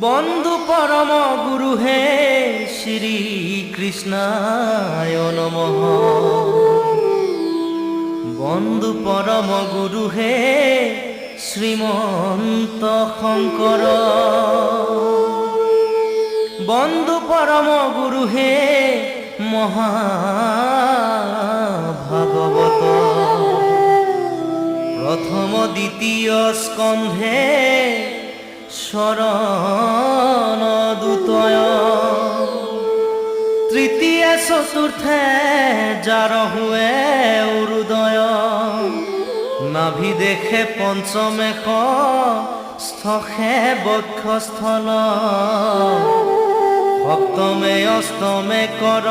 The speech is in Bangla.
বন্ধু পরম গুরু হে শ্রী কৃষ্ণায় নমঃ। বন্ধু পরম গুরু হে শ্রীমন্ত শঙ্কর। বন্ধু পরম গুরু হে মহাভাগবত। প্রথম দ্বিতীয় স্কন্ধে শরণ দুতয়। তৃতীয় চতুর্থে যার হুয়ে উদয়। নাভি দেখে পঞ্চমেশ স্থে বক্ষস্থল। সপ্তমে অষ্টমে কর